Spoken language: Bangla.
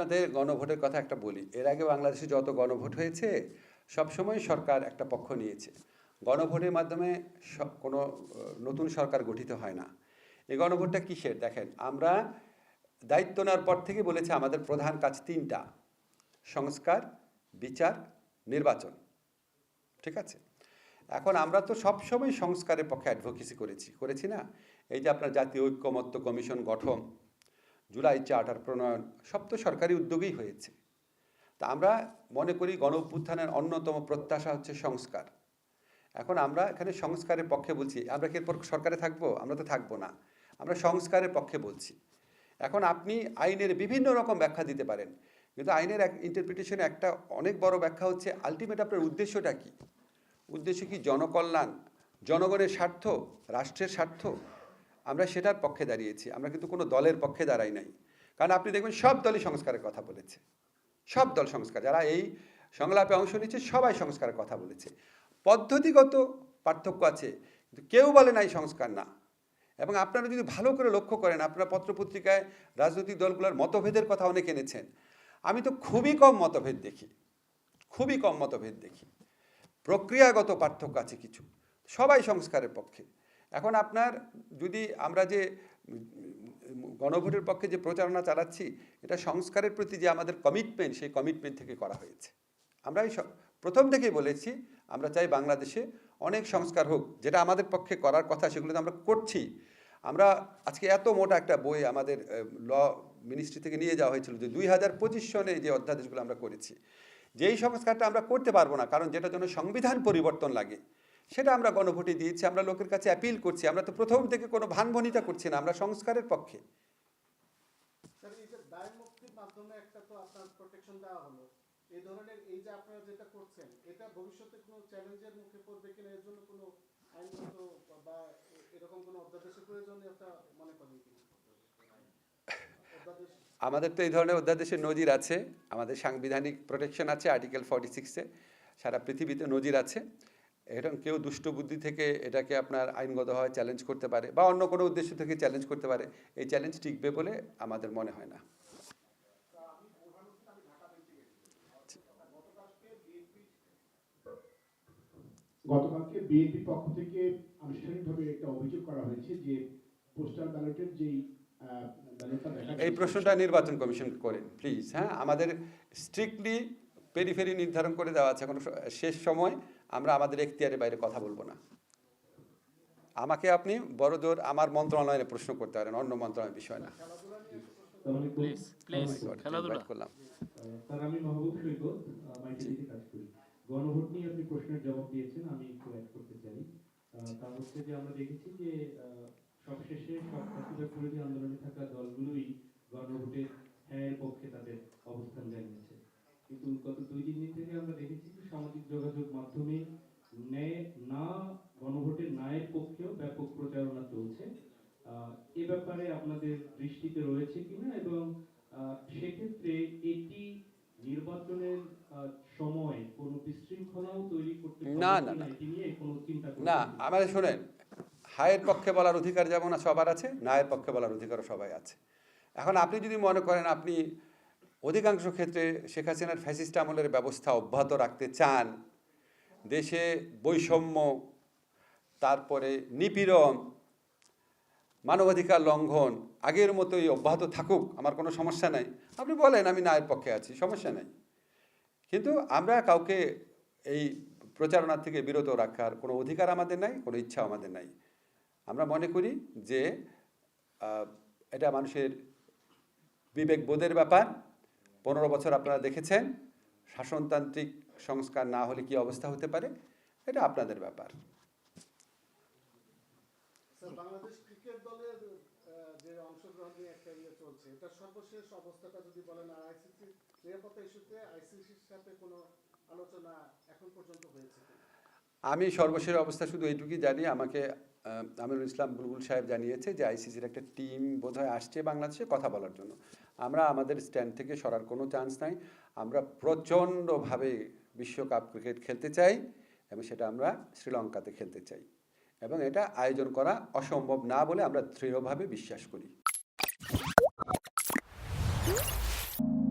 আপনাদের গণভোটের কথা একটা বলি। এর আগে বাংলাদেশে যত গণভোট হয়েছে সবসময় সরকার একটা পক্ষ নিয়েছে। গণভোটের মাধ্যমে কোনো নতুন সরকার গঠিত হয় না। এই গণভোটটা কিসের দেখেন, আমরা দায়িত্ব নেওয়ার পর থেকে বলেছে আমাদের প্রধান কাজ তিনটা: সংস্কার, বিচার, নির্বাচন। ঠিক আছে? এখন আমরা তো সবসময় সংস্কারের পক্ষে অ্যাডভোকেসি করেছি না? এই যে আপনার জাতীয় ঐক্যমত্য কমিশন গঠন, জুলাই চার্টার প্রণয়ন, সব তো সরকারি উদ্যোগেই হয়েছে। তা আমরা মনে করি গণ অভ্যুত্থানের অন্যতম প্রত্যাশা হচ্ছে সংস্কার। এখন আমরা এখানে সংস্কারের পক্ষে বলছি। আমরা কি এরপর সরকারে থাকবো? আমরা তো থাকবো না। আমরা সংস্কারের পক্ষে বলছি। এখন আপনি আইনের বিভিন্ন রকম ব্যাখ্যা দিতে পারেন, কিন্তু আইনের ইন্টারপ্রিটেশনে একটা অনেক বড় ব্যাখ্যা হচ্ছে আলটিমেট আপনার উদ্দেশ্যটা কি। উদ্দেশ্য কি জনকল্যাণ, জনগণের স্বার্থ, রাষ্ট্রের স্বার্থ? আমরা সেটার পক্ষে দাঁড়িয়েছি, আমরা কিন্তু কোনো দলের পক্ষে দাঁড়াই নাই। কারণ আপনি দেখবেন সব দলই সংস্কারের কথা বলেছে, সব দল সংস্কার, যারা এই সংলাপে অংশ নিচ্ছে সবাই সংস্কারের কথা বলেছে। পদ্ধতিগত পার্থক্য আছে, কিন্তু কেউ বলে নাই সংস্কার না। এবং আপনারা যদি ভালো করে লক্ষ্য করেন, আপনারা পত্রপত্রিকায় রাজনৈতিক দলগুলোর মতভেদের কথা অনেক এনেছেন। আমি তো খুবই কম মতভেদ দেখি, খুবই কম মতভেদ দেখি। প্রক্রিয়াগত পার্থক্য আছে কিছু, সবাই সংস্কারের পক্ষে। এখন আপনার যদি আমরা যে গণভোটের পক্ষে যে প্রচারণা চালাচ্ছি, এটা সংস্কারের প্রতি যে আমাদের কমিটমেন্ট, সেই কমিটমেন্ট থেকে করা হয়েছে। আমরা প্রথম থেকেই বলেছি আমরা চাই বাংলাদেশে অনেক সংস্কার হোক, যেটা আমাদের পক্ষে করার কথা সেগুলো তো আমরা করছি। আমরা আজকে এত মোটা একটা বই আমাদের ল মিনিস্ট্রি থেকে নিয়ে যাওয়া হয়েছিল যে 2025 সনে যে অধ্যাদেশগুলো আমরা করেছি, যেই সংস্কারটা আমরা করতে পারবো না, কারণ যেটার জন্য সংবিধান পরিবর্তন লাগে, সেটা আমরা গণভোটে দিয়েছি। আমরা লোকের কাছে অ্যাপিল করছি, আমরা তো প্রথম থেকে কোনো ভানভনিতা করছি না, আমরা সংস্কারের পক্ষে। এই ধরনের এই যে আপনারা যেটা করছেন, এটা ভবিষ্যতে কোনো চ্যালেঞ্জের মুখে পড়বে কিনা, এর জন্য কোনো আইনগত বা এরকম কোনো অধ্যাদেশের প্রয়োজনীয়তা মনে করেন কিনা? আমাদের তো এই ধরনের অধ্যাদেশের নজির আছে, আমাদের সাংবিধানিক প্রোটেকশন আছে আর্টিকেল 46-এ, সারা পৃথিবীতে নজির আছে। এরকম কেউ দুষ্ট বুদ্ধি থেকে এটাকে আপনার আইনগতভাবে চ্যালেঞ্জ করতে পারে বা অন্য কোনো উদ্দেশ্য থেকে চ্যালেঞ্জ করতে পারে, এই চ্যালেঞ্জ টিকবে বলে আমাদের মনে হয় না। গতকালকে বিএনপির পক্ষ থেকে আনুষ্ঠানিকভাবে একটা অভিযোগ করা হয়েছে যে পোস্টাল ব্যালটের যেই এই প্রশ্নটা নির্বাচন কমিশন করেন প্লিজ। হ্যাঁ, আমাদের স্ট্রিক্টলি পেরিফেরি নির্ধারণ করে দেওয়া আছে, কোনো শেষ সময় আমরা আমাদের এখতিয়ারের বাইরে কথা বলবো না। আমাকে আপনি বড়জোর আমার মন্ত্রণালয়ে প্রশ্ন করতে পারেন, অন্য মন্ত্রণালয়ের বিষয় না। করলাম। আমি মাহবুব সৈকত, মাইকেলিতে কাজ করি। গণভোট নিয়ে আপনি প্রশ্নের জবাব দিয়েছেন, আমি একটু অ্যাড করতে চাই। তা হচ্ছে যে আমরা দেখেছি যে সবশেষে সব ফ্যাসিবাদ বিরোধী আন্দোলনে থাকা দলগুলোই গণভোটের হ্যাঁর পক্ষে তাদের অবস্থান জানিয়েছে, কিন্তু গত 2-3 দিন থেকে আমরা দেখেছি যে সামাজিক যোগাযোগ মাধ্যমে গণভোটের ন্যায়ের পক্ষেও ব্যাপক প্রচারণা চলছে। এ ব্যাপারে আপনাদের দৃষ্টিতে রয়েছে কিনা, এবং সেক্ষেত্রে এটি নির্বাচনের সময় কোনো বিশৃঙ্খলাও তৈরি করতে পারে না না, এটি নিয়ে কোনো চিন্তা না। আমাদের শোনেন, হায়ের পক্ষে বলার অধিকার যেমন সবার আছে, ন্যায়ের পক্ষে বলার অধিকারও সবাই আছে। এখন আপনি যদি মনে করেন আপনি অধিকাংশ ক্ষেত্রে শেখ হাসিনার ফ্যাসিস্ট আমলের ব্যবস্থা অব্যাহত রাখতে চান, দেশে বৈষম্য, তারপরে নিপীড়ন, মানবাধিকার লঙ্ঘন আগের মতোই অব্যাহত থাকুক, আমার কোনো সমস্যা নাই, আপনি বলেন আমি ন্যায়ের পক্ষে আছি, সমস্যা নাই। কিন্তু আমরা কাউকে এই প্রচারণা থেকে বিরত রাখার কোনো অধিকার আমাদের নাই, কোনো ইচ্ছা আমাদের নাই। আমরা মনে করি যে এটা মানুষের বিবেকবোধের ব্যাপার। 15 বছর আপনারা দেখেছেন শাসনতান্ত্রিক সংস্কার না হলে কি অবস্থা হতে পারে, এটা আপনাদের ব্যাপার। বাংলাদেশ ক্রিকেট দলের যে অংশগ্রহণ নিয়ে একটা চলছে, এটা সর্বশেষ অবস্থাটা যদি বলেন, আর আইসিসি নিরাপত্তা ইস্যুতে আইসিসির সাথে কোনো আলোচনা এখন পর্যন্ত হয়েছে? আমি সর্বশেষ অবস্থা শুধু এইটুকুই জানি, আমাকে আমিরুল ইসলাম বুলবুল সাহেব জানিয়েছে যে আইসিসির একটা টিম বোধহয় আসছে বাংলাদেশে কথা বলার জন্য। আমরা আমাদের স্ট্যান্ড থেকে সরার কোনো চান্স নাই। আমরা প্রচণ্ডভাবে বিশ্বকাপ ক্রিকেট খেলতে চাই, এবং সেটা আমরা শ্রীলঙ্কাতে খেলতে চাই, এবং এটা আয়োজন করা অসম্ভব না বলে আমরা দৃঢ়ভাবে বিশ্বাস করি।